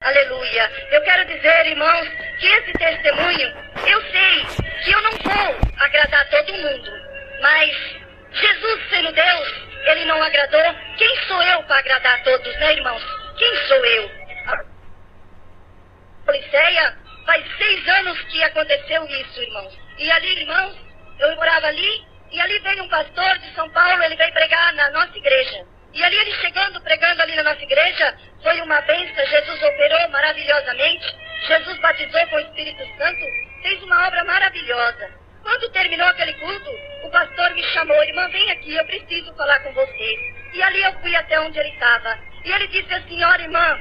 Aleluia. Eu quero dizer, irmãos, que esse testemunho, eu sei que eu não vou agradar todo mundo, mas Jesus sendo Deus, Ele não agradou. Quem sou eu para agradar a todos, né, irmãos? Quem sou eu? A Policeia, faz 6 anos que aconteceu isso, irmãos. E ali, irmãos, eu morava ali, e ali veio um pastor de São Paulo, ele veio pregar na nossa igreja. E ali ele chegando, pregando ali na nossa igreja, foi uma bênção. Jesus operou maravilhosamente. Jesus batizou com o Espírito Santo, fez uma obra maravilhosa. Quando terminou aquele culto, o pastor me chamou: irmã, vem aqui, eu preciso falar com você. E ali eu fui até onde ele estava. E ele disse assim: olha, irmã,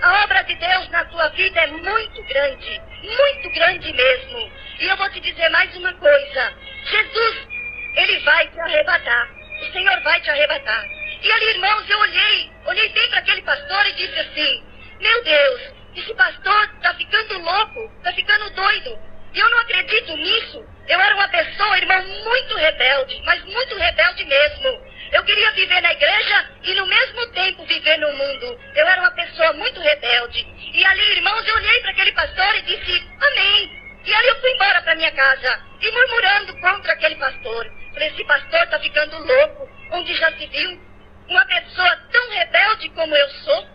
a obra de Deus na sua vida é muito grande mesmo. E eu vou te dizer mais uma coisa: Jesus, Ele vai te arrebatar. O Senhor vai te arrebatar. E ali, irmãos, eu olhei bem para aquele pastor e disse assim: meu Deus, esse pastor está ficando louco, está ficando doido. E eu não acredito nisso. Eu era uma pessoa, irmão, muito rebelde, mas muito rebelde mesmo. Eu queria viver na igreja e no mesmo tempo viver no mundo. Eu era uma pessoa muito rebelde. E ali, irmãos, eu olhei para aquele pastor e disse: amém. E ali eu fui embora para minha casa, e murmurando contra aquele pastor. Falei: esse pastor está ficando louco, onde já se viu uma pessoa tão rebelde como eu sou.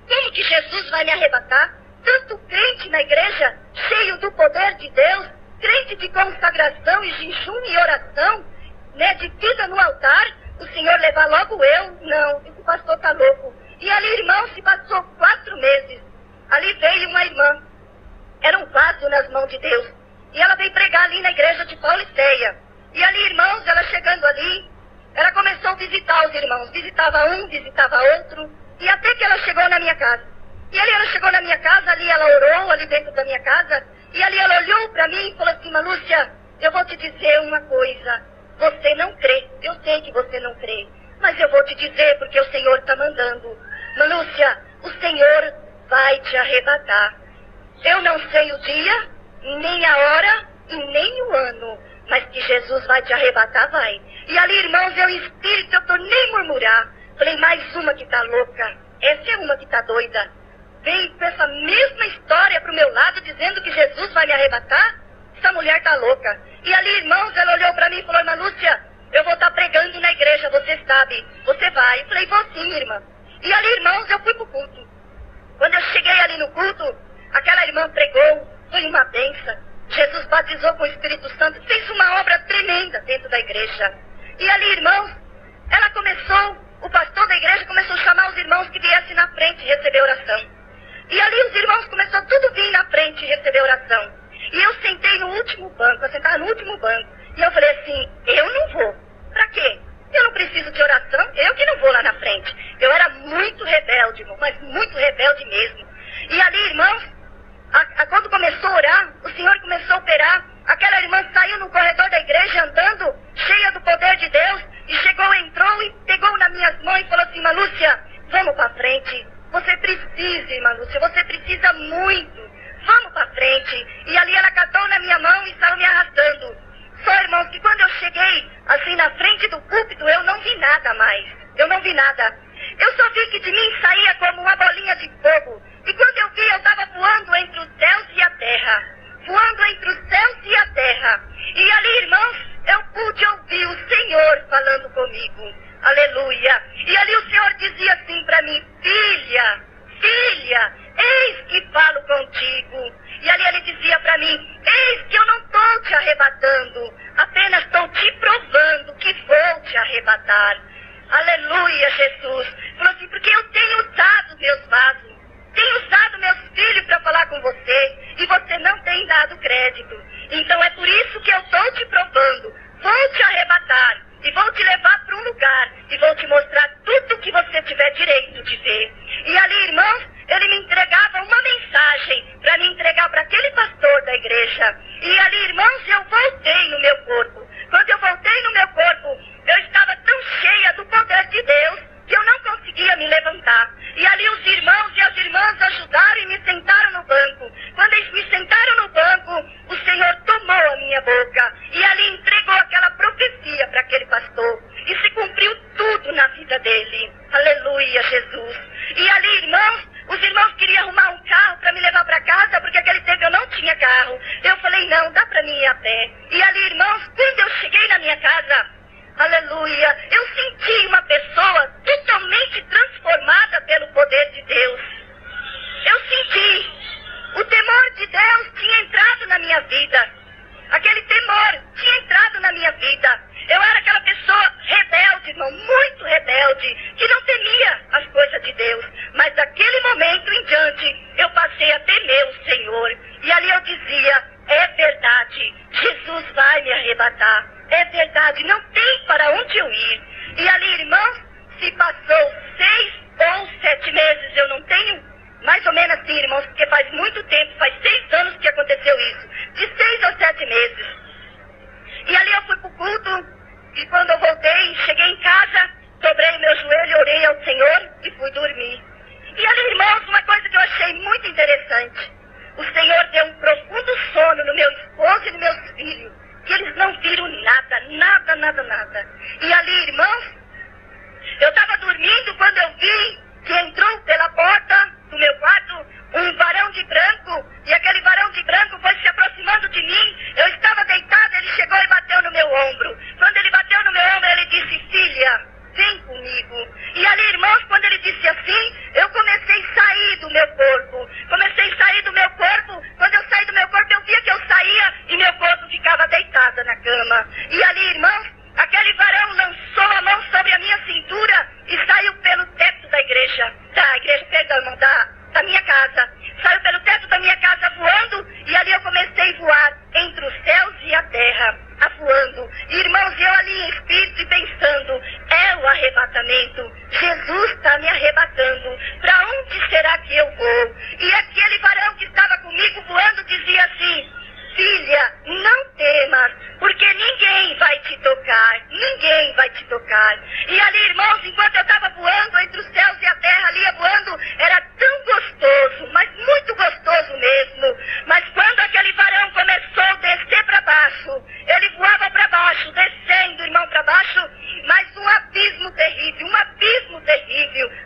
Como que Jesus vai me arrebatar? Tanto crente na igreja, cheio do poder de Deus, crente de consagração e jejum e oração, né, de vida no altar, o Senhor levar logo eu? Não, esse pastor está louco. E ali, irmão, se passou 4 meses. Ali veio uma irmã, era um vaso nas mãos de Deus, e ela veio pregar ali na igreja de Pauliceia. E ali, irmãos, ela chegando ali, ela começou a visitar os irmãos, visitava um, visitava outro, e até que ela chegou na minha casa. E ali ela chegou na minha casa, ali ela orou, ali dentro da minha casa, e ali ela olhou para mim e falou assim: Lúcia, eu vou te dizer uma coisa, você não crê, eu sei que você não crê, mas eu vou te dizer porque o Senhor está mandando. Lúcia, o Senhor vai te arrebatar. Eu não sei o dia, nem a hora e nem o ano, mas que Jesus vai te arrebatar, vai. E ali, irmãos, eu em espírito, eu tô nem murmurar. Falei: mais uma que tá louca, essa é uma que tá doida. Veio com essa mesma história pro meu lado, dizendo que Jesus vai me arrebatar. Essa mulher tá louca. E ali, irmãos, ela olhou pra mim e falou: irmã Lúcia, eu vou estar pregando na igreja, você sabe, você vai. Eu falei: vou sim, irmã. E ali, irmãos, eu fui pro culto. Quando eu cheguei ali no culto, aquela irmã pregou, foi uma bênção. Jesus batizou com o Espírito Santo, fez uma obra tremenda dentro da igreja. E ali, irmãos, ela começou, o pastor da igreja começou a chamar os irmãos que viessem na frente receber oração. E ali os irmãos começaram tudo a vir na frente receber oração. E eu sentei no último banco, eu sentava no último banco. E eu falei assim: eu não vou. Pra quê? Eu não preciso de oração, eu que não vou lá na frente. Eu era muito rebelde, irmão, mas muito rebelde mesmo. E ali, irmãos, quando começou a orar, o Senhor começou a operar. Aquela irmã saiu no corredor da igreja andando, cheia do poder de Deus, e chegou, entrou e pegou nas minhas mãos e falou assim: irmã Lúcia, vamos pra frente. Você precisa, irmã Lúcia, você precisa muito. Vamos pra frente. E ali ela catou na minha mão e estava me arrastando. Só, irmãos, que quando eu cheguei, assim, na frente do púlpito, eu não vi nada mais. Eu não vi nada. Eu só vi que de mim saía como uma bolinha de fogo. E quando eu vi, eu estava voando entre os céus e a terra. Voando entre os céus e a terra. E ali, irmãos, eu pude ouvir o Senhor falando comigo. Aleluia. E ali o Senhor dizia assim para mim: filha, filha, eis que falo contigo. E ali ele dizia para mim: eis que eu não estou te arrebatando, apenas estou te provando que vou te arrebatar. Aleluia, Jesus. Falou assim: porque eu tenho usado meus vasos, tenho usado meus filhos para falar com você, e você não tem dado crédito. Então é por isso que eu estou te provando. Vou te arrebatar e vou te levar para um lugar e vou te mostrar tudo que você tiver direito de ver. E ali, irmãos, ele me entregava uma mensagem para me entregar para aquele pastor da igreja. E ali, irmãos, eu voltei no meu corpo. Quando eu voltei no meu corpo, eu estava tão cheia do poder de Deus que eu não conseguia me levantar. E ali os irmãos e as irmãs ajudaram e me sentaram no banco. Quando eles me sentaram no banco, o Senhor tomou a minha boca e ali entregou aquela profecia para aquele pastor. E se cumpriu tudo na vida dele. Aleluia, Jesus. E ali, irmãos, os irmãos queriam arrumar um carro a pé. E ali, irmãos, quando eu cheguei na minha casa, aleluia, eu senti uma pessoa totalmente transformada pelo poder de Deus. Eu senti, o temor de Deus tinha entrado na minha vida. Aquele temor tinha entrado na minha vida. Eu era aquela pessoa rebelde, irmão, muito rebelde, que não temia as coisas de Deus. Mas daquele momento em diante, eu passei a temer o Senhor. E ali eu dizia, é verdade, Jesus vai me arrebatar. É verdade, não tem para onde eu ir. E ali, irmãos, se passou 6 ou 7 meses, eu não tenho mais ou menos assim, irmãos, porque faz muito tempo, faz 6 anos que aconteceu isso. De 6 ou 7 meses. E ali eu fui pro culto, e quando eu voltei, cheguei em casa, dobrei o meu joelho, orei ao Senhor e fui dormir. E ali, irmãos, uma coisa que eu achei muito interessante. O Senhor deu um profundo sono no meu esposo e nos meus filhos, que eles não viram nada, nada, nada, nada. E ali, irmãos, eu estava dormindo quando eu vi que entrou pela porta do meu quarto um varão de branco, e aquele varão de branco foi se aproximando de mim. Eu estava deitada, ele chegou e bateu no meu ombro. Quando ele bateu no meu ombro, ele disse, filha, vem comigo. E ali, irmãos, quando ele disse assim, eu comecei a sair do meu corpo. Comecei a sair do meu corpo. Quando eu saí do meu corpo, eu via que eu saía e meu corpo ficava deitada na cama. E ali, irmãos, aquele varão lançou a mão sobre a minha cintura e saiu pelo teto da igreja, perdão, irmão, da minha casa. Saiu pelo teto da minha casa voando, e ali eu comecei a voar entre os céus e a terra, voando. Irmãos, eu ali em espírito e pensando, é o arrebatamento. Jesus está me arrebatando. Para onde será que eu vou? E aquele varão que estava comigo voando dizia assim, filha, não temas, porque ninguém vai te tocar, ninguém vai te tocar. E ali, irmãos, enquanto eu estava voando entre os céus e a terra, ali voando, era tão gostoso, mas muito gostoso mesmo. Mas quando aquele varão começou a descer para baixo, ele voava para baixo, descendo, irmão, para baixo, mas um abismo terrível,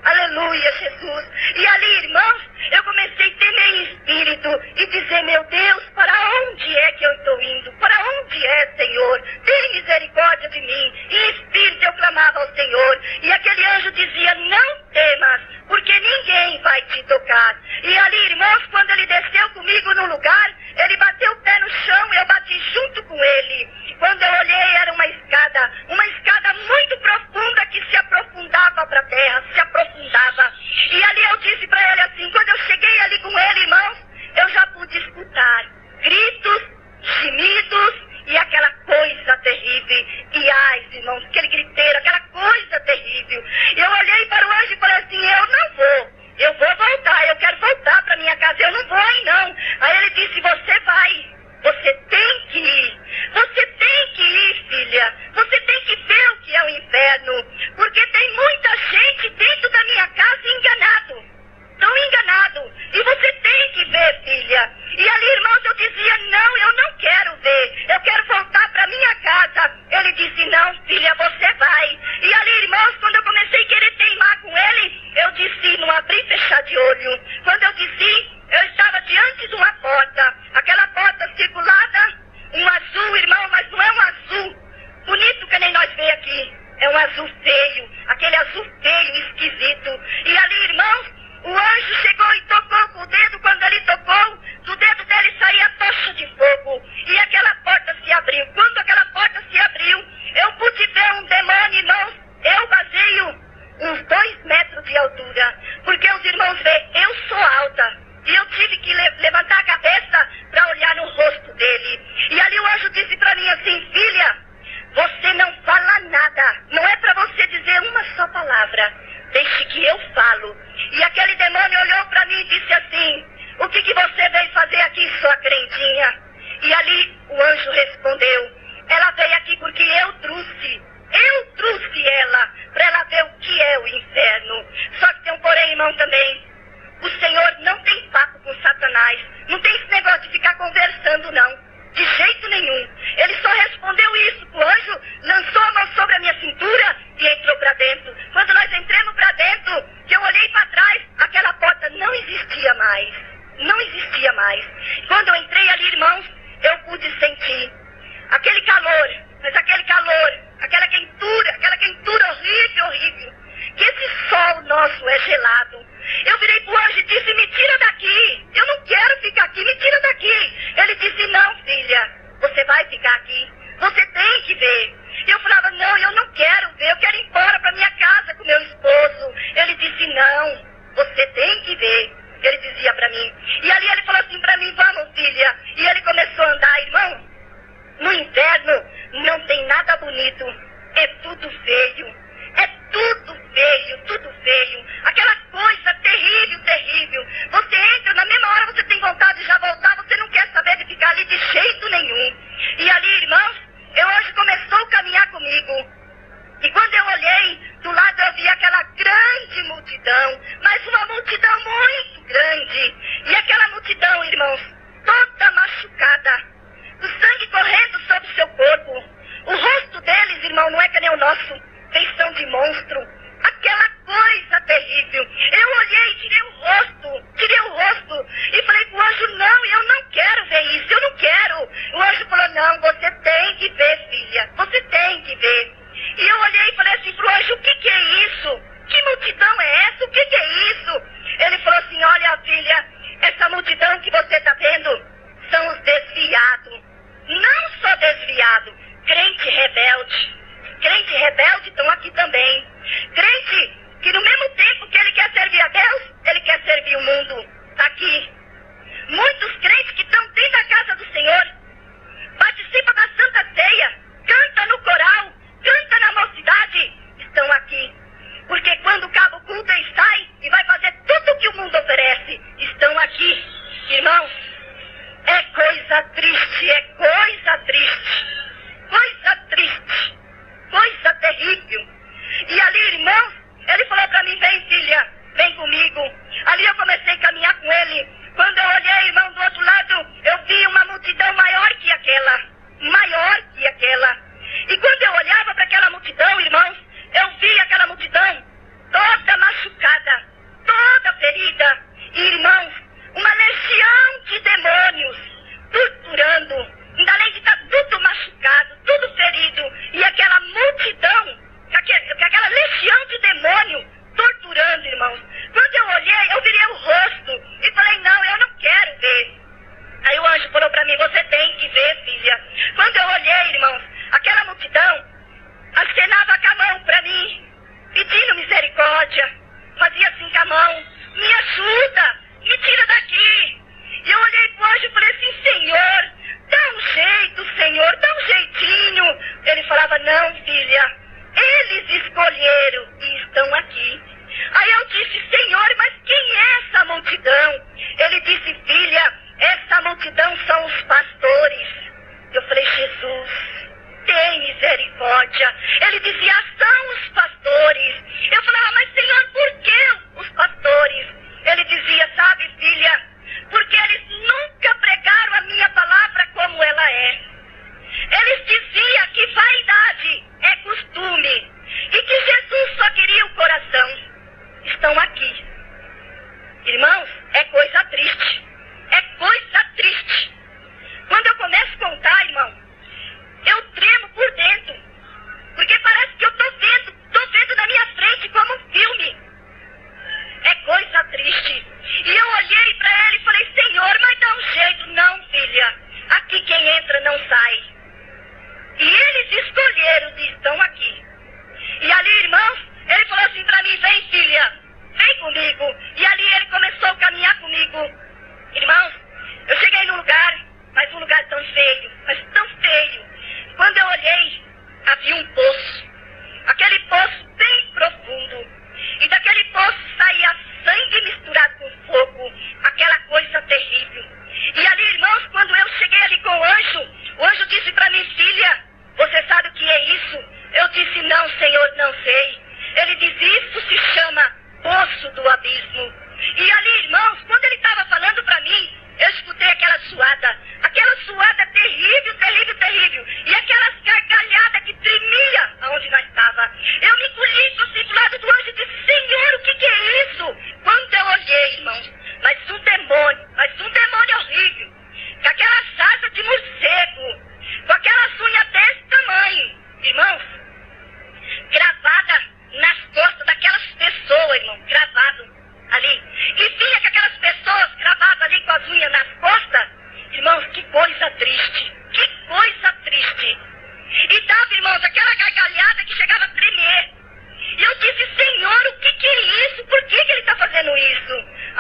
aleluia, Jesus. E ali, irmãos, eu comecei a temer em espírito e dizer, meu Deus, para onde é que eu estou indo? Para onde é, Senhor? Tem misericórdia de mim. E em espírito eu clamava ao Senhor. E aquele anjo dizia, não temas, porque ninguém vai te tocar. E ali, irmãos, quando ele desceu comigo no lugar, ele bateu o pé no chão e eu bati junto com ele. Quando eu olhei, era uma escada muito profunda que se aprofundava para a terra, se aprofundava. E ali eu disse para ele assim, quando eu cheguei ali com ele, irmãos, eu já pude escutar gritos, gemidos e aquela coisa terrível. E ai, irmãos, aquele griteiro, aquela coisa terrível. Eu olhei para o anjo e falei assim, eu não vou. Eu vou voltar, eu quero voltar para minha casa, eu não vou aí não. Aí ele disse, você vai, você tem que ir. Você tem que ir, filha. Você tem que ver o que é o inferno. Porque tem muita gente dentro da minha casa enganado. Estão enganados. E você tem que ver, filha. E ali, irmãos, eu dizia, não, eu não quero ver. Eu quero voltar para minha casa. Ele disse, não, filha, você vai. E ali, irmãos, quando eu comecei a querer teimar com ele, eu disse, não abri e fechar de olho. Quando eu disse, eu estava diante de uma porta. Aquela porta circulada, um azul, irmão, mas não é um azul bonito que nem nós vemos aqui. É um azul feio. Aquele azul feio, esquisito. E ali, irmãos, o anjo chegou e tocou com o dedo. Quando ele tocou, do dedo dele saía tocha de fogo. E aquela porta se abriu. Quando aquela porta se abriu, eu pude ver um demônio, irmãos. Eu baseio uns 2 metros de altura. Porque os irmãos veem, eu sou alta. E eu tive que levantar a cabeça para olhar no rosto dele. E ali o anjo disse para mim assim, filha, você não fala nada. Não é para você dizer uma só palavra. Deixe que eu falo. E aquele demônio olhou para mim e disse assim, o que você veio fazer aqui, sua crentinha? E ali o anjo respondeu, ela veio aqui porque eu trouxe ela para ela ver o que é o inferno. Só que tem um porém, irmão, também. O Senhor não tem papo com Satanás. Não tem esse negócio de ficar conversando, não. De jeito nenhum. Ele só respondeu isso. O anjo lançou a mão sobre a minha cintura e entrou para dentro. Quando nós entramos para dentro, que eu olhei para trás, aquela porta não existia mais. Não existia mais. Quando eu entrei ali, irmãos, eu pude sentir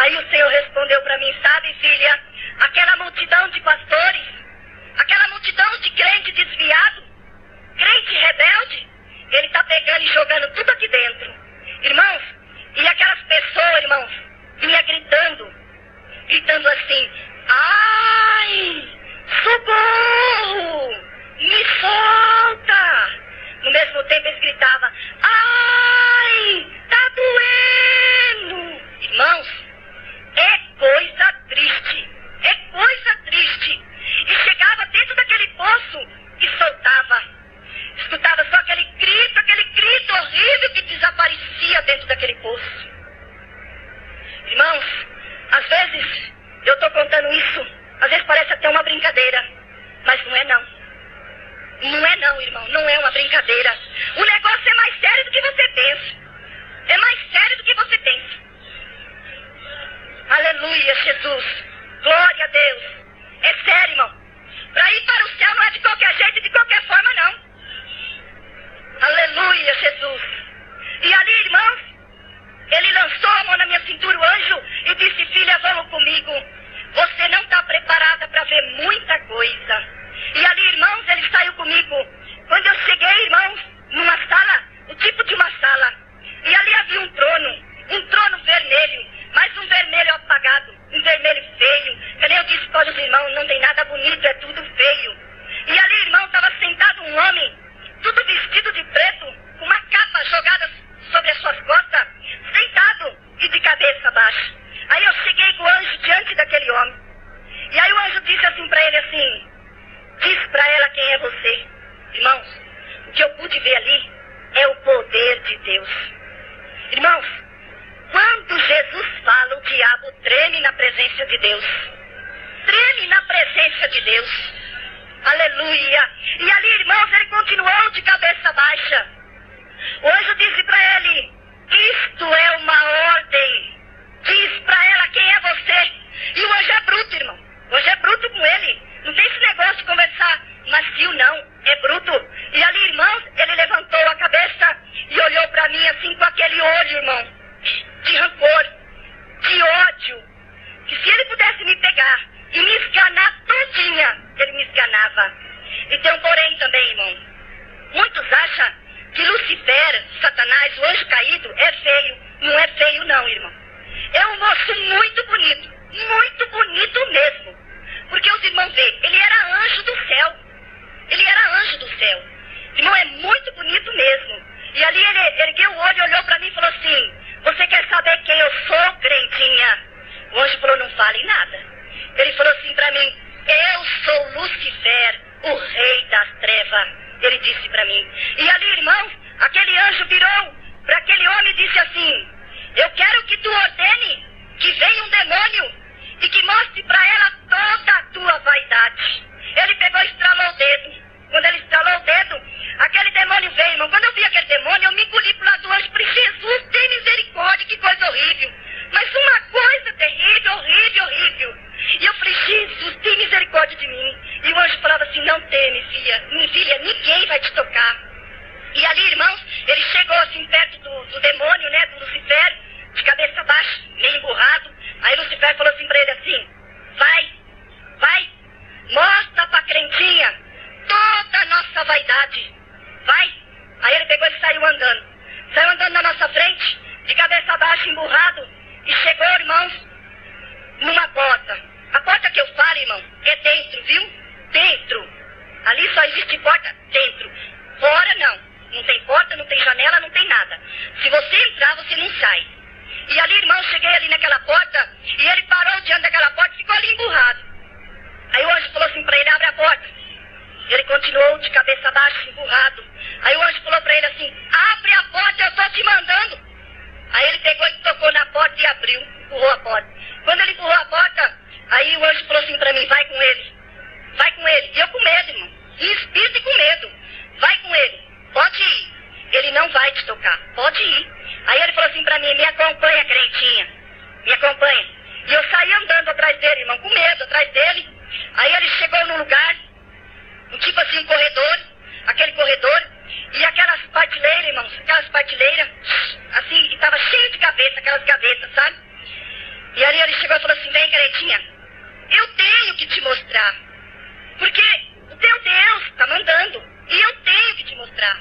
Aí o Senhor respondeu para mim, sabe, filha, aquela multidão de pastores, aquela multidão de crente desviado, crente rebelde, ele está pegando e jogando tudo aqui dentro. Irmãos, e aquelas pessoas, irmãos, vinha gritando assim, ai, socorro, me solta. No mesmo tempo eles gritavam, ai, tá doendo. Irmãos, é coisa triste, é coisa triste. E chegava dentro daquele poço e soltava. Escutava só aquele grito horrível que desaparecia dentro daquele poço. Irmãos, às vezes eu estou contando isso, às vezes parece até uma brincadeira, mas não é não. Não é não, irmão, não é uma brincadeira. O negócio é mais sério do que você pensa. É mais sério do que você pensa. Aleluia, Jesus. Glória a Deus. É sério, irmão. Para ir para o céu não é de qualquer jeito e de qualquer forma, não. Aleluia, Jesus. E ali, irmãos, ele lançou a mão na minha cintura, o anjo, e disse, filha, vamos comigo. Você não está preparada para ver muita coisa. E ali, irmãos, ele saiu comigo. Quando eu cheguei, irmãos, numa sala, o tipo de uma sala. E ali havia um trono vermelho, mas um vermelho apagado, um vermelho feio. Que nem eu disse para os irmãos, não tem nada bonito, é tudo feio. E ali, irmão, estava sentado um homem, tudo vestido de preto, com uma capa jogada sobre as suas costas, sentado e de cabeça baixa. Aí eu cheguei com o anjo diante daquele homem. E aí o anjo disse assim para ele assim, diz para ela quem é você. Irmãos, o que eu pude ver ali é o poder de Deus. Irmãos, quando Jesus fala, o diabo treme na presença de Deus. Treme na presença de Deus. Aleluia. E ali, irmãos, ele continuou de cabeça baixa. O anjo disse para ele, isto é uma ordem. Diz para ela quem é você. E o anjo é bruto, irmão. O anjo é bruto com ele. Não tem esse negócio de conversar macio, não. É bruto. E ali, irmãos, ele levantou a cabeça e olhou para mim assim com aquele olho, irmão, de rancor, de ódio. Que se ele pudesse me pegar e me esganar todinha, ele me esganava. E tem um porém também, irmão. Muitos acham que Lucifer, Satanás, o anjo caído, é feio. Não é feio, não, irmão. É um moço muito bonito mesmo. Porque os irmãos veem, ele era anjo do céu. Ele era anjo do céu. Irmão, é muito bonito mesmo. E ali ele ergueu o olho, olhou para mim e falou assim, você quer saber quem eu sou, crentinha? O anjo falou, não fale nada. Ele falou assim para mim, eu sou Lucifer, o rei das trevas. Ele disse para mim. E ali, irmãos, aquele anjo virou para aquele homem e disse assim, eu quero que tu ordene que venha um demônio e que mostre para ela toda a tua vaidade. Ele pegou e estralou o dedo. Quando ele estralou o dedo, aquele demônio veio, irmão. Quando eu vi aquele demônio, eu me engoli pro lado do anjo. Falei, Jesus, tem misericórdia, que coisa horrível. Mas uma coisa E ali ele chegou e falou assim, vem, caretinha, eu tenho que te mostrar. Porque o teu Deus está mandando. E eu tenho que te mostrar.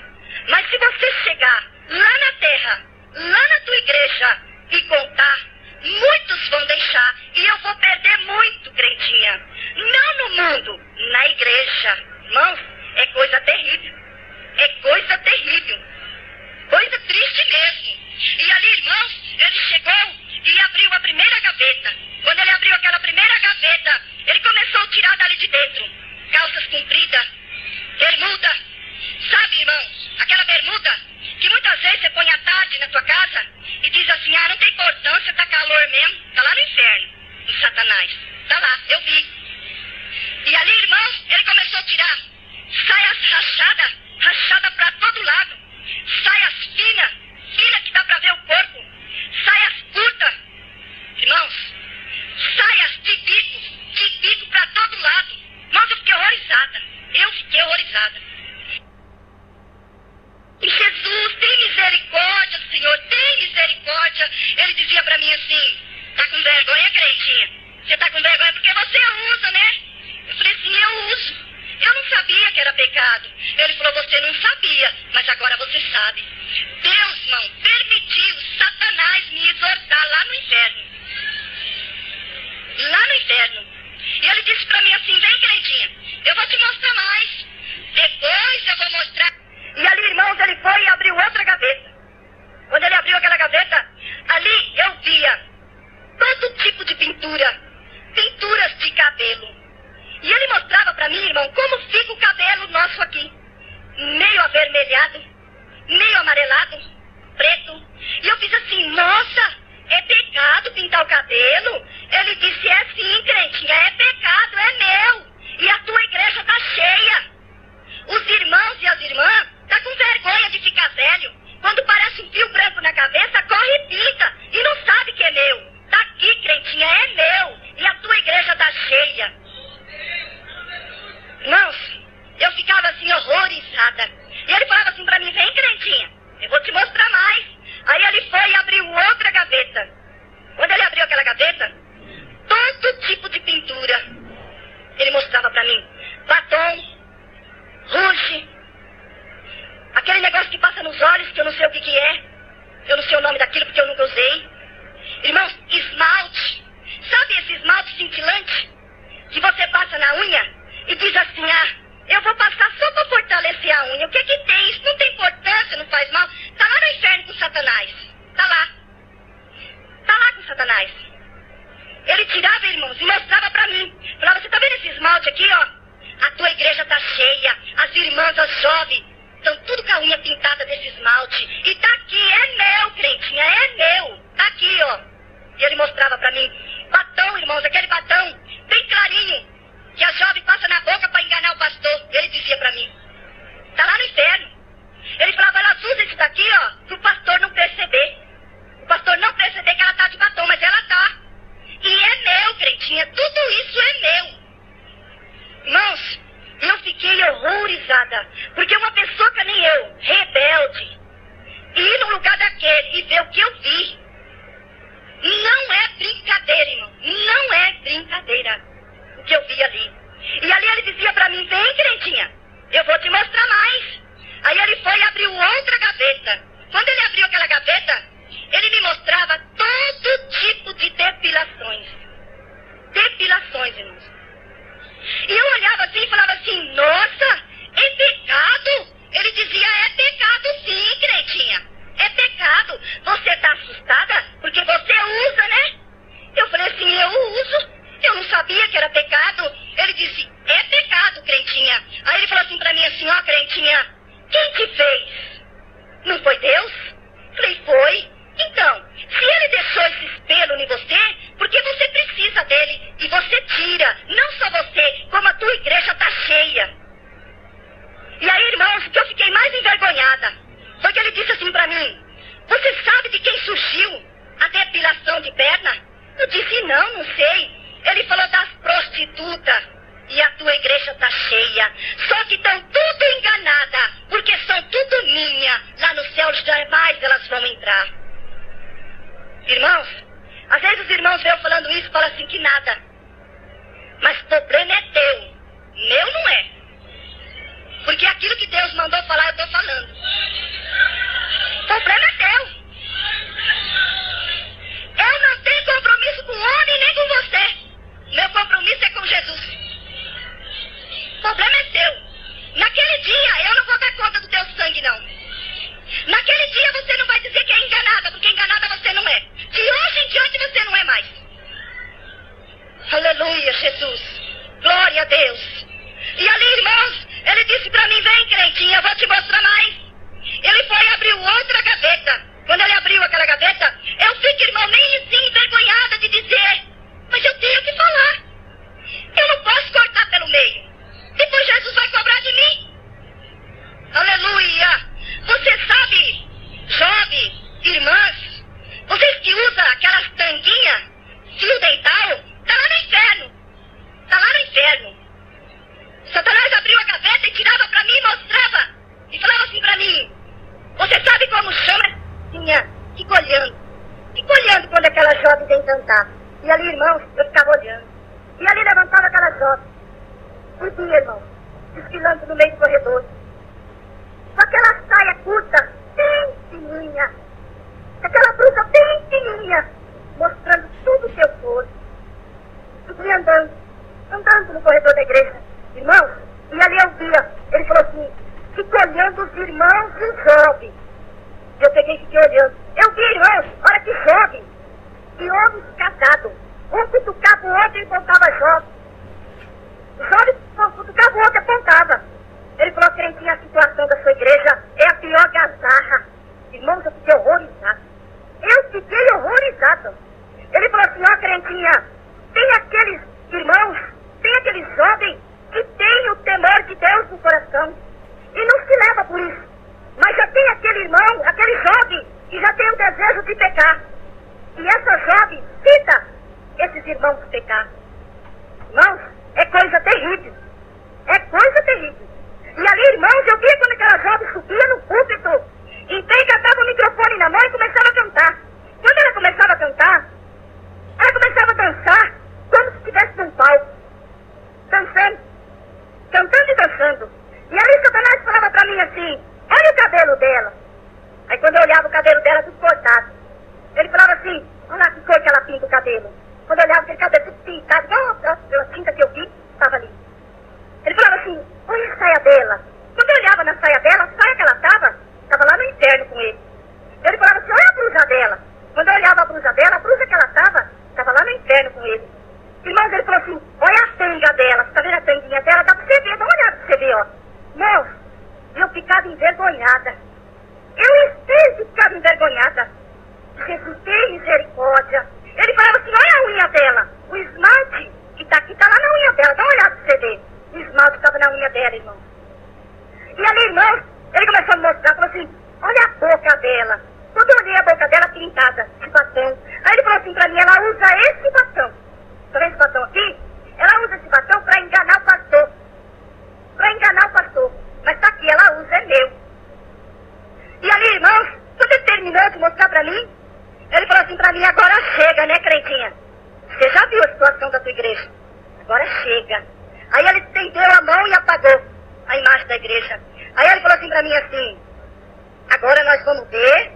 Mas se você chegar lá na terra, lá na tua igreja, e contar, muitos vão deixar. E eu vou perder muito, crentinha. Não no mundo, na igreja. Irmãos, é coisa terrível. É coisa terrível. Coisa triste mesmo. E ali, irmãos, ele chegou e abriu a primeira gaveta. Quando ele abriu aquela primeira gaveta, ele começou a tirar dali de dentro calças compridas, bermuda. Sabe, irmãos, aquela bermuda que muitas vezes você põe à tarde na tua casa e diz assim, não tem importância, tá calor mesmo. Tá lá no inferno, no Satanás. Tá lá, eu vi. E ali, irmãos, ele começou a tirar saias rachada pra todo lado. Saias finas que dá pra ver o corpo. Saias curtas. Irmãos, saias de bico pra todo lado. Irmãos, eu fiquei horrorizada. E Jesus, tem misericórdia, Senhor, tem misericórdia. Ele dizia pra mim assim, tá com vergonha, crentinha? Você tá com vergonha porque você usa, né? Eu falei assim, eu uso. Eu não sabia que era pecado. Ele falou, você não sabia, mas agora você sabe. Deus, irmão, permitiu Satanás me exortar lá no inferno. Lá no inferno. E ele disse pra mim assim, vem, crentinha, eu vou te mostrar mais. Depois eu vou mostrar. E ali, irmãos, ele foi e abriu outra gaveta. Quando ele abriu aquela gaveta, ali eu via todo tipo de pintura. Pinturas de cabelo. E ele mostrava pra mim, irmão, como fica o cabelo nosso aqui. Meio avermelhado, meio amarelado, preto. E eu fiz assim, nossa, é pecado pintar o cabelo? Ele disse, é sim, crentinha, é pecado, é meu. E a tua igreja tá cheia. Os irmãos e as irmãs tá com vergonha de ficar velho. Quando parece um fio branco na cabeça, corre e pinta. E não sabe que é meu. Tá aqui, crentinha, é meu. E a tua igreja tá cheia. Irmãos, eu ficava assim horrorizada. E ele falava assim pra mim, vem, crentinha, eu vou te mostrar mais. Aí ele foi e abriu outra gaveta. Quando ele abriu aquela gaveta, todo tipo de pintura ele mostrava pra mim. Batom, rouge, aquele negócio que passa nos olhos, que eu não sei o que é. Eu não sei o nome daquilo porque eu nunca usei. Irmãos, esmalte. Sabe esse esmalte cintilante que você passa na unha e diz assim, eu vou passar só pra fortalecer a unha. O que tem? Isso não tem importância, não faz mal. Tá lá no inferno com Satanás. Tá lá. Tá lá com Satanás. Ele tirava, irmãos, e mostrava pra mim. Falava, você tá vendo esse esmalte aqui, ó? A tua igreja tá cheia. As irmãs, as jovens, estão tudo com a unha pintada desse esmalte. E tá aqui, é meu, crentinha, é meu. Tá aqui, ó. E ele mostrava pra mim. Batom, irmãos, aquele batom bem clarinho, que a jovem passa na boca para enganar o pastor. Ele dizia para mim, tá lá no inferno. Ele falava, ela usa isso daqui, ó, pro pastor não perceber. O pastor não perceber que ela tá de batom, mas ela tá. E é meu, crentinha, tudo isso é meu. Irmãos, eu fiquei horrorizada, porque uma pessoa que nem eu, rebelde, ir no lugar daquele e ver o que eu vi, não é brincadeira, irmão, não é brincadeira. O que eu vi ali. E ali ele dizia pra mim, vem, crentinha, eu vou te mostrar mais. Aí ele foi e abriu outra gaveta. Quando ele abriu aquela gaveta, ele me mostrava todo tipo de depilações. Depilações, irmãos. E eu olhava assim e falava assim, nossa, é pecado? Ele dizia, é pecado sim, crentinha. É pecado. Você tá assustada porque você usa, né? Eu falei assim, eu uso. Eu não sabia que era pecado. Ele disse, é pecado, crentinha. Aí ele falou assim pra mim, assim, ó, crentinha, quem te fez? Não foi Deus? Falei, foi. Então, se ele deixou esse espelho em você, porque você precisa dele. E você tira, não só você, como a tua igreja tá cheia. E aí, irmãos, o que eu fiquei mais envergonhada foi que ele disse assim pra mim, você sabe de quem surgiu a depilação de perna? Eu disse, não sei. Ele falou das prostitutas. E a tua igreja tá cheia. Só que estão tudo enganadas. Porque são tudo minha. Lá no céu jamais elas vão entrar. Irmãos, Às vezes os irmãos veem eu falando isso e falam assim, que nada. Mas o problema é teu. Meu não é. Porque aquilo que Deus mandou falar, eu estou falando. O problema é teu. Eu não tenho compromisso com o homem nem com você. Meu compromisso é com Jesus. O problema é teu. Naquele dia, eu não vou dar conta do teu sangue, não. Naquele dia, você não vai dizer que é enganada, porque enganada você não é. De hoje em diante, você não é mais. Aleluia, Jesus. Glória a Deus. E ali, irmãos, ele disse pra mim, vem, crentinha, eu vou te mostrar mais. Ele foi e abriu outra gaveta. Quando ele abriu aquela gaveta, eu fico, irmão, nem assim, envergonhada de dizer. Mas eu tenho que falar. Eu não posso cortar pelo meio. Depois Jesus vai cobrar de mim. Aleluia. Você sabe, jovens, irmãs, vocês que usam aquelas tanguinhas, fio dental, tá lá no inferno. Tá lá no inferno. Satanás abriu a gaveta e tirava pra mim e mostrava. E falava assim pra mim, você sabe como chama? Fica olhando. Fica olhando quando aquela jovem vem cantar. E ali, irmãos, eu ficava olhando. E ali levantava aquela jovem. Um dia, irmão, desfilando no meio do corredor. Com aquela saia curta, bem fininha. Aquela blusa bem fininha. Mostrando tudo o seu corpo. E andando no corredor da igreja. Irmãos, e ali eu via. Ele falou assim, fica olhando os irmãos e jovens. Eu peguei e fiquei olhando. Eu vi, irmãos, olha que jovem. E homens casados. Um cutucava o outro e apontava jovem. O jovem cutucava o outro e apontava. Ele falou, crentinha, a situação da sua igreja é a pior gazarra. Irmãos, eu fiquei horrorizado. Ele falou assim, ó, crentinha, tem aqueles irmãos, tem aqueles jovens que tem o temor de Deus no coração. E não se leva por isso. Mas já tem aquele irmão, aquele jovem, que já tem o desejo de pecar. E essa jovem cita esses irmãos pecar. Irmãos, é coisa terrível. É coisa terrível. E ali, irmãos, eu via quando aquela jovem subia no púlpito, então catava o microfone na mão e começava a cantar. Quando ela começava a cantar, ela começava a dançar como se estivesse num palco. Dançando. Cantando e dançando. E ali Satanás falava pra mim assim, olha o cabelo dela. Aí quando eu olhava o cabelo dela, tudo cortado. Ele falava assim, olha lá que cor que ela pinta o cabelo. Quando eu olhava aquele cabelo tudo pintado, igual a tinta que eu vi, estava ali. Ele falava assim, olha a saia dela. Quando eu olhava na saia dela, a saia que ela estava lá no inferno com ele. Ele falava assim, olha a blusa dela. Quando eu olhava a blusa dela, a blusa que ela estava lá no inferno com ele. Irmãos, ele falou assim, olha a tanga dela, você tá vendo a tanguinha dela? Dá pra você ver, dá uma olhada pra você ver, ó. Irmãos, eu ficava envergonhada. Eu ficava envergonhada. Jesus tem misericórdia. Ele falava assim, olha a unha dela. O esmalte que tá aqui tá lá na unha dela, dá uma olhada pra você ver. O esmalte estava na unha dela, irmão. E ali, irmãos, ele começou a me mostrar, falou assim, olha a boca dela. Quando eu olhei a boca dela pintada, esse batom. Aí ele falou assim pra mim, ela usa esse batom. Tá vendo esse batom aqui? Ela usa esse batom pra enganar o pastor. Pra enganar o pastor. Mas tá aqui, ela usa, é meu. E ali, irmãos, quando ele terminou de mostrar pra mim, ele falou assim pra mim, agora chega, né, crentinha? Você já viu a situação da tua igreja? Agora chega. Aí ele estendeu a mão e apagou a imagem da igreja. Aí ele falou assim pra mim assim, agora nós vamos ver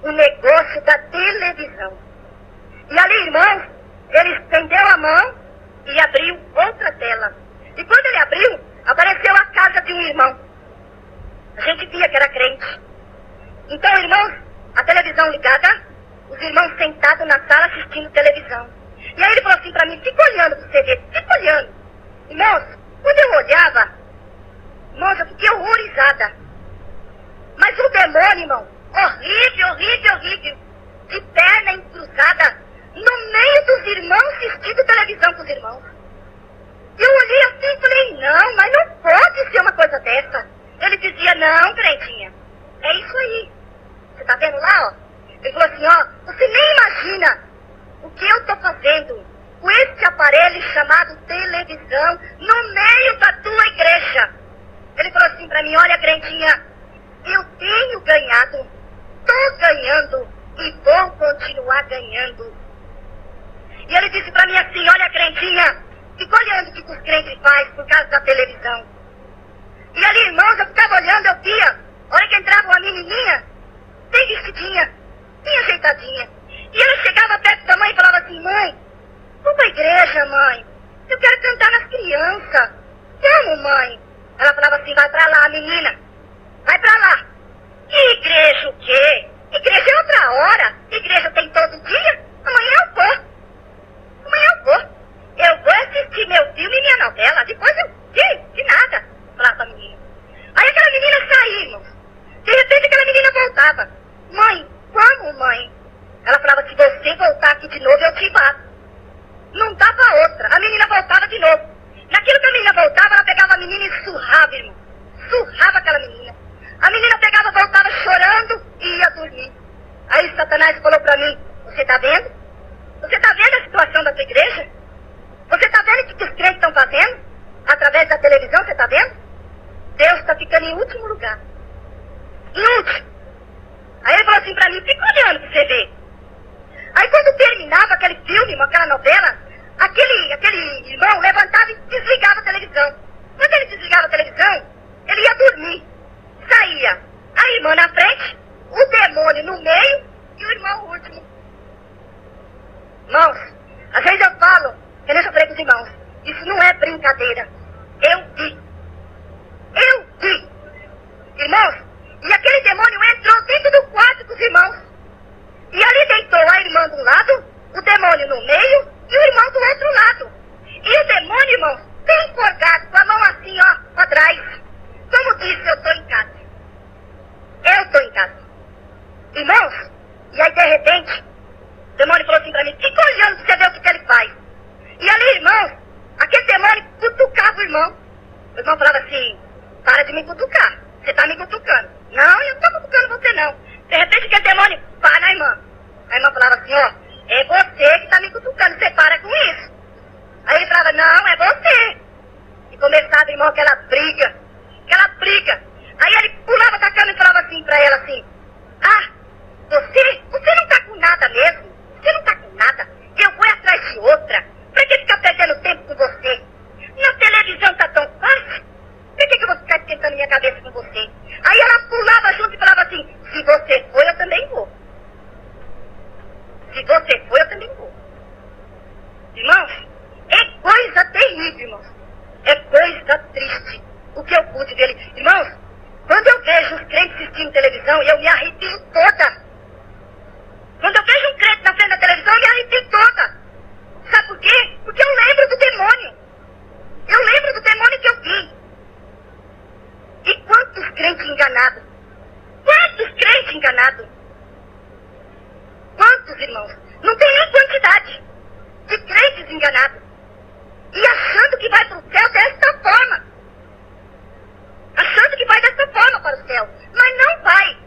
o negócio da televisão. E ali, irmãos, ele estendeu a mão e abriu outra tela. E quando ele abriu, apareceu a casa de um irmão. A gente via que era crente. Então, irmãos, a televisão ligada, os irmãos sentados na sala assistindo televisão. E aí ele falou assim pra mim, fica olhando pra você ver, fica olhando. Irmãos, quando eu olhava, irmãos, eu fiquei horrorizada. Mas o demônio, irmão, horrível, de perna encruzada, no meio dos irmãos assistindo televisão com os irmãos. Eu olhei assim e falei, não, mas não pode ser uma coisa dessa. Ele dizia, não, crentinha, é isso aí. Você tá vendo lá, ó? Ele falou assim, ó, você nem imagina o que eu tô fazendo com esse aparelho chamado televisão no meio da tua igreja. Ele falou assim pra mim, olha, crentinha, eu tenho ganhado, tô ganhando e vou continuar ganhando. E ele disse pra mim assim, olha, crentinha, fica olhando o que os crentes fazem por causa da televisão. E ali, irmãos, eu ficava olhando, eu via, a hora que entrava uma menininha, bem vestidinha, bem ajeitadinha. E ela chegava perto da mãe e falava assim, mãe, vamos pra igreja, mãe. Eu quero cantar nas crianças. Vamos, mãe. Ela falava assim, vai pra lá, menina. Vai pra lá. E igreja o quê? Igreja é outra hora. Igreja tem todo dia. Amanhã eu vou. Amanhã eu vou. Eu vou assistir meu filme e minha novela. Depois eu... Que nada. Falava pra menina. Aí aquela menina saía, irmãos. De repente aquela menina voltava. Mãe, vamos, mãe. Ela falava, se você voltar aqui de novo, eu te mato. Não dava outra. A menina voltava de novo. Naquilo que a menina voltava, ela pegava a menina e surrava, irmão. Surrava aquela menina. A menina pegava, voltava chorando e ia dormir. Aí Satanás falou pra mim, você tá vendo? Você tá vendo a situação da tua igreja? Você tá vendo o que os crentes estão fazendo? Através da televisão, você tá vendo? Deus tá ficando em último lugar. Em último. Aí ele falou assim pra mim, fica olhando pra você ver. Aí quando terminava aquele filme, aquela novela, aquele irmão levantava e desligava a televisão. Quando ele desligava a televisão, ele ia dormir. Saía a irmã na frente, o demônio no meio e o irmão último. Irmãos, às vezes eu falo, que nem eu falei com os irmãos, isso não é brincadeira. Eu vi. Eu vi. Irmãos, e aquele demônio entrou dentro do quarto dos irmãos. E ali deitou a irmã de um lado, o demônio no meio e o irmão do outro lado. E o demônio, irmão, bem forgado, com a mão assim, ó, atrás. Como disse, eu estou em casa. Eu estou em casa. Irmãos, e aí de repente, o demônio falou assim pra mim, fica olhando pra você ver o que ele faz. E ali, irmãos, aquele demônio cutucava o irmão. O irmão falava assim, para de me cutucar, você tá me cutucando. Não, eu não tô cutucando você não. De repente aquele demônio, para na irmã. A irmã falava assim, ó, é você que tá me cutucando, você para com isso. Aí ele falava, não, é você. E começava, irmão, aquela briga. Aí ele pulava da cama e falava assim pra ela assim, ah, você não tá com nada mesmo? Você não tá com nada? Eu vou atrás de outra. Pra que ficar perdendo tempo com você? Na televisão tá tão fácil. Por que eu vou ficar esquentando minha cabeça com você? Aí ela pulava junto e falava assim, se você for, eu também vou. Se você for, eu também vou. Irmãos, é coisa terrível, irmãos. É coisa triste. O que eu pude ver ali. Irmãos, quando eu vejo os crentes assistindo televisão, eu me arrepio toda. Quando eu vejo um crente na frente da televisão, eu me arrepio toda. Sabe por quê? Porque eu lembro do demônio. Eu lembro do demônio que eu vi. E quantos crentes enganados? Quantos crentes enganados? Quantos, irmãos? Não tem nem quantidade de crentes enganados. E achando que vai para o céu desta forma. Achando que vai dessa forma para o céu. Mas não vai.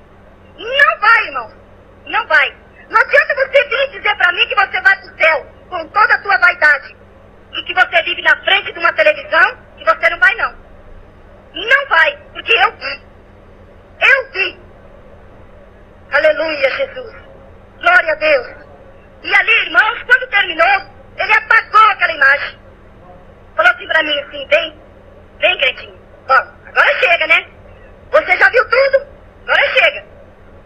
Não vai, irmãos. Não vai. Não adianta você vir dizer para mim que você vai para o céu com toda a tua vaidade. E que você vive na frente de uma televisão, que você não vai, não. Não vai, porque eu vi. Eu vi. Aleluia, Jesus. Glória a Deus. E ali, irmãos, quando terminou, ele apagou aquela imagem. Falou assim pra mim, assim, vem, crentinho. Bom, agora chega, né? Você já viu tudo? Agora chega.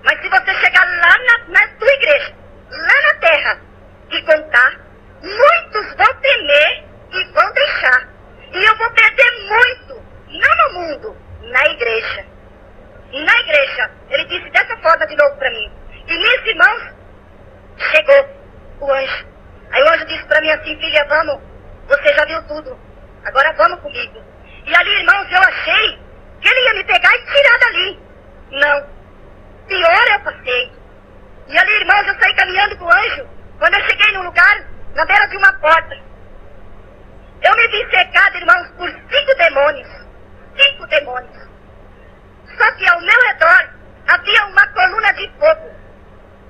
Mas se você chegar lá na tua igreja, lá na terra, e contar, muitos vão temer e vão deixar. E eu vou perder muito, não no mundo, na igreja. Na igreja. Ele disse dessa forma de novo pra mim. E nisso, irmãos, chegou o anjo. Aí o anjo disse pra mim assim, filha, vamos, você já viu tudo, agora vamos comigo. E ali, irmãos, eu achei que ele ia me pegar e tirar dali. Não. Pior eu passei. E ali, irmãos, eu saí caminhando com o anjo. Quando eu cheguei num lugar, na beira de uma porta, eu me vi cercado, irmãos, por 5 demônios. 5 demônios. Só que ao meu redor havia uma coluna de fogo.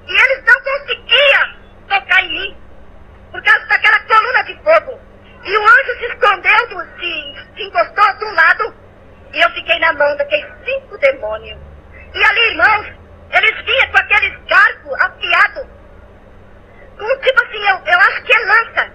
E eles não conseguiam tocar em mim, por causa daquela coluna de fogo. E o anjo se escondeu, se encostou do lado, e eu fiquei na mão daqueles 5 demônios. E ali, irmãos, eles vinham com aqueles garfos afiados, com tipo assim, eu acho que é lança.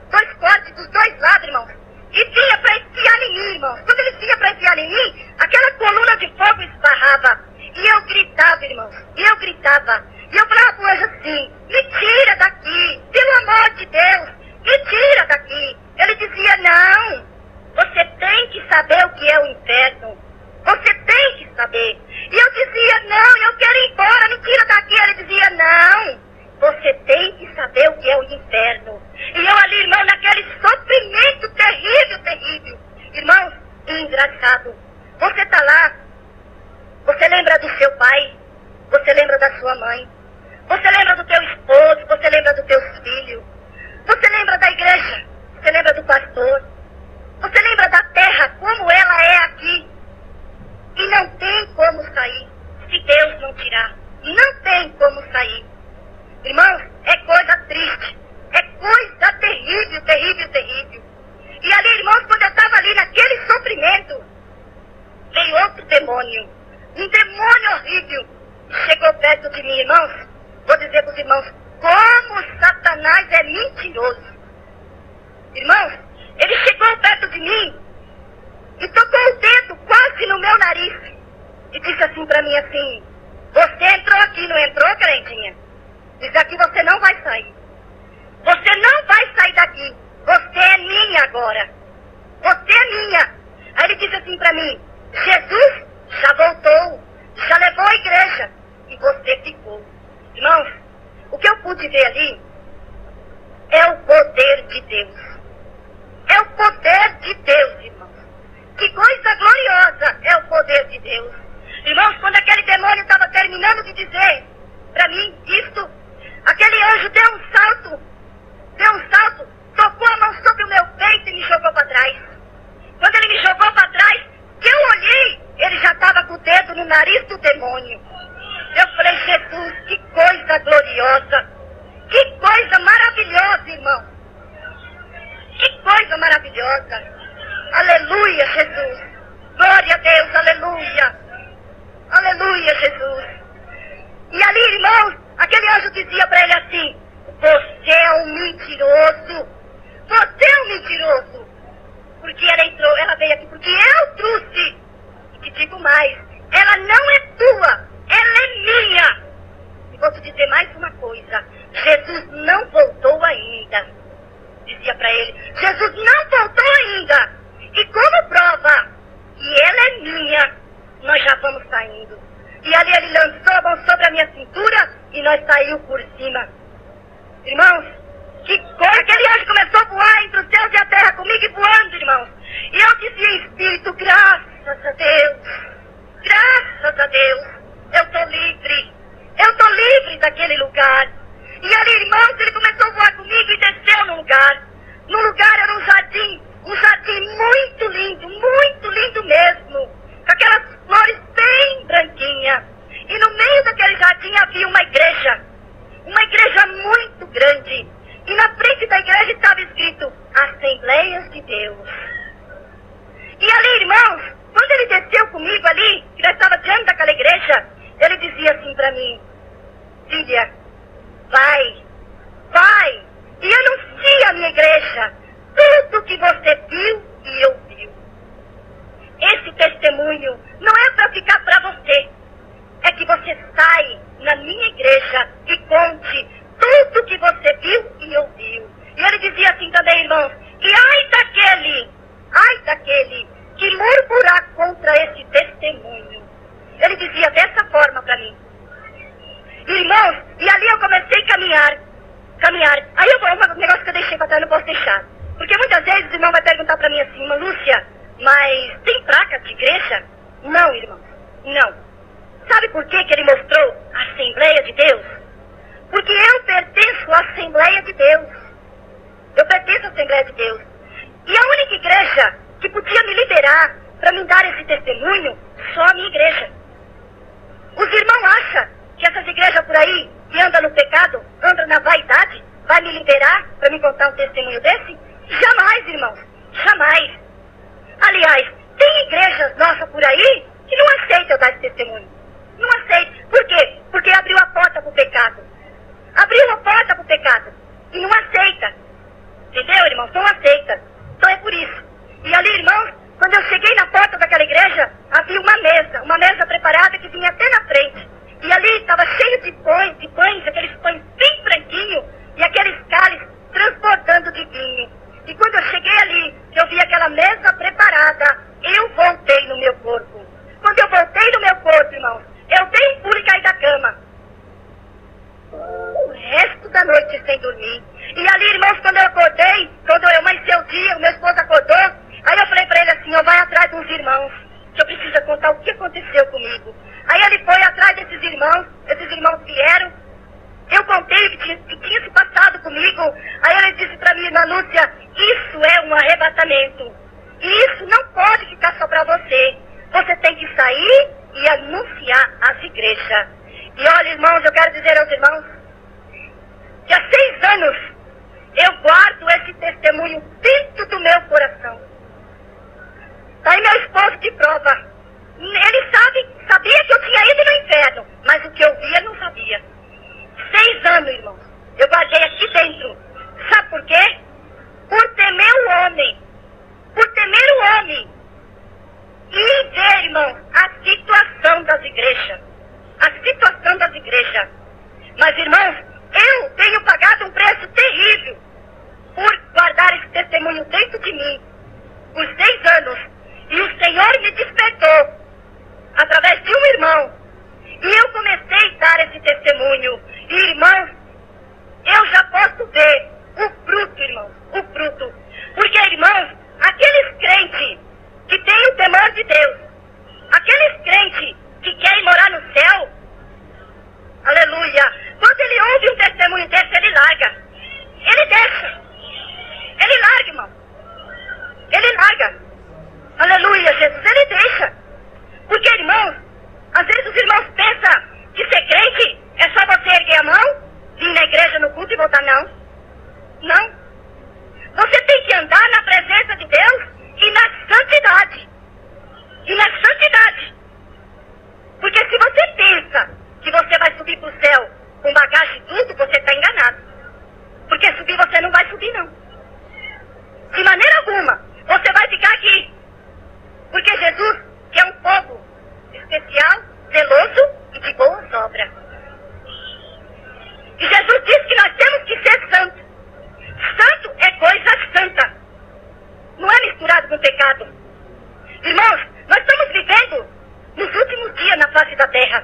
Irmãos, ele chegou perto de mim e tocou o dedo quase no meu nariz e disse assim pra mim assim: você entrou aqui, não entrou, crentinha? Diz: aqui você não vai sair. Você não vai sair daqui. Você é minha agora. Você é minha. Aí ele disse assim pra mim: Jesus já voltou, já levou a igreja e você ficou. Irmãos, o que eu pude ver ali é o poder de Deus. É o poder de Deus, irmãos. Que coisa gloriosa é o poder de Deus. Irmãos, quando aquele demônio estava terminando de dizer para mim isto, aquele anjo deu um salto, tocou a mão sobre o meu peito e me jogou para trás. Quando ele me jogou para trás, que eu olhei, ele já estava com o dedo no nariz do demônio. Eu falei: Jesus, que coisa gloriosa, que coisa maravilhosa, irmão. Que coisa maravilhosa. Aleluia, Jesus. Glória a Deus, aleluia. Aleluia, Jesus. E ali, irmãos, aquele anjo dizia para ele assim: você é um mentiroso. Você é um mentiroso. Porque ela veio aqui porque eu trouxe. E te digo mais, ela não é tua, ela é minha. E vou te dizer mais uma coisa: Jesus não voltou ainda. Dizia para ele: Jesus não voltou ainda. E como prova que ela é minha, nós já vamos saindo. E ali ele lançou a mão sobre a minha cintura e nós saímos por cima. Irmãos, que coisa! Aquele anjo começou a voar entre os céus e a terra comigo e voando, irmãos. E eu dizia em espírito: graças a Deus, graças a Deus, eu estou livre daquele lugar. E ali, irmãos, ele começou a voar comigo e desceu no lugar. No lugar era um jardim muito lindo mesmo, com aquelas flores bem branquinhas. E no meio daquele jardim havia uma igreja muito grande. E na frente da igreja estava escrito: Assembleias de Deus. E ali, irmãos, quando ele desceu comigo ali, que nós estávamos diante daquela igreja, ele dizia assim para mim: filha, vai e anuncia a minha igreja tudo que você viu e ouviu. Esse testemunho não é para ficar para você, é que você sai na minha igreja e conte tudo que você viu e ouviu. E ele dizia assim também, irmãos: e ai daquele que murmurar contra esse testemunho. Ele dizia dessa forma para mim. Irmãos, e ali eu comecei a caminhar. Aí eu vou, um negócio que eu deixei para trás, não posso deixar. Porque muitas vezes o irmão vai perguntar para mim assim: irmã Lúcia, mas tem placa de igreja? Não, irmão, não. Sabe por que ele mostrou a Assembleia de Deus? Porque eu pertenço à Assembleia de Deus. Eu pertenço à Assembleia de Deus. E a única igreja que podia me liberar para me dar esse testemunho, só a minha igreja. Os irmãos acham que essas igrejas por aí, que andam no pecado, andam na vaidade, vai me liberar para me contar um testemunho desse? Jamais, irmãos, jamais. Aliás, tem igrejas nossas por aí que não aceitam eu dar esse testemunho. Não aceitam. Por quê? Porque abriu a porta para o pecado. Abriu a porta para o pecado. E não aceita. Entendeu, irmãos? Não aceita. Então é por isso. E ali, irmãos, quando eu cheguei na porta daquela igreja, havia uma mesa preparada que vinha até na frente. E ali estava cheio de pães, aqueles pães bem branquinhos, e aqueles cálices transbordando de vinho. E quando eu cheguei ali, eu vi aquela mesa preparada, eu voltei no meu corpo. Quando eu voltei no meu corpo, irmãos, eu dei um pulo e caí da cama. O resto da noite sem dormir. E ali, irmãos, quando eu acordei, quando eu amanheceu o dia, o meu esposo acordou, aí eu falei para ele assim: vai atrás dos irmãos, que eu preciso contar o que aconteceu comigo. Aí ele foi atrás desses irmãos vieram, eu contei o que tinha se passado comigo. Aí ele disse para mim: irmã Lúcia, isso é um arrebatamento. E isso não pode ficar só para você. Você tem que sair e anunciar às igrejas. E olha, irmãos, eu quero dizer aos irmãos que há 6 anos eu guardo esse testemunho dentro do meu coração. Está aí meu esposo de prova. Ele sabia que eu tinha ido no inferno, mas o que eu via não sabia. 6 anos, irmãos, eu guardei aqui dentro. Sabe por quê? Por temer dentro de mim por 6 anos. E o Senhor me despertou através de um irmão. E eu comecei a dar esse testemunho. E, irmãos, eu já posso ver o fruto, irmãos, o fruto. Porque, irmãos, aqueles crentes que têm o temor de Deus, aqueles crentes que querem morar no céu, aleluia, quando ele ouve um testemunho desse, ele larga. Ele deixa. Ele larga, irmão. Ele larga. Aleluia, Jesus, ele deixa. Porque, irmãos, às vezes os irmãos pensam que ser crente é só você erguer a mão, vir na igreja no culto e voltar. Não. Não. Você tem que andar na presença de Deus e na santidade. E na santidade. Porque se você pensa que você vai subir para o céu com bagagem e tudo, você está enganado. Porque subir você não vai subir, não. De maneira alguma. Você vai ficar aqui. Porque Jesus quer um povo especial, zeloso e de boas obras. E Jesus disse que nós temos que ser santos. Santo é coisa santa. Não é misturado com pecado. Irmãos, nós estamos vivendo nos últimos dias na face da terra.